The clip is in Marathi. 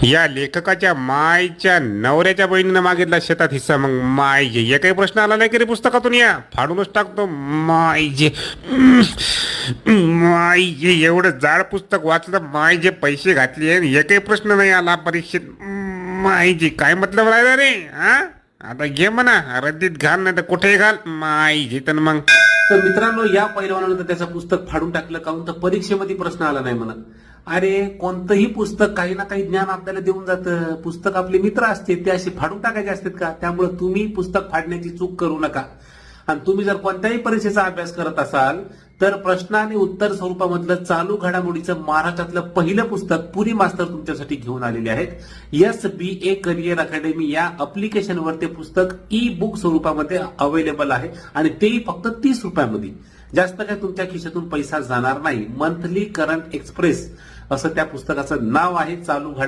या लेखकाच्या मायच्या नवऱ्याच्या बहिणीनं मागितला शेतात हिस्सा. मग मायजे हे काही प्रश्न आला नाही की रे पुस्तकातून? या फाडूनच टाकतो. मायजे मायजे एवढं जाड पुस्तक वाचलं, मायजे पैसे घातले आणि हे काही प्रश्न नाही आला परीक्षेत. मायजे काय मतलब राहिला रे? हा आता घे म्हणा, रद्दीत घाल नाही तर कुठेही घाल. मायजे तर मग तर मित्रांनो, या पहिलवानानं त्याचं पुस्तक फाडून टाकलं, काहून तर परीक्षेमध्ये प्रश्न आला नाही म्हणत. अरे कोणतंही पुस्तक काही ना काही ज्ञान आपल्याला देऊन जातं. पुस्तक आपले मित्र असते, ते असे फाडून टाकायचे असतात का? त्यामुळे तुम्ही पुस्तक फाडण्याची चूक करू नका. आणि तुम्ही जर कोणत्याही परीक्षेचा अभ्यास करत असाल तर प्रश्न आणि उत्तर स्वरूपामधलं चालू घडामोडीचं महाराष्ट्रातलं पहिलं पुस्तक पुरी मास्तर तुमच्यासाठी घेऊन आलेले आहेत. SBA करिअर अकॅडमी या अप्लिकेशनवर ते पुस्तक ई बुक स्वरूपामध्ये अवेलेबल आहे आणि तेही फक्त 30 रुपयामध्ये. जास्त काय तुमच्या खिशातून पैसा जाणार नाही. मंथली करंट एक्सप्रेस असं त्या पुस्तकाचं नाव आहे. चालू घडामोडी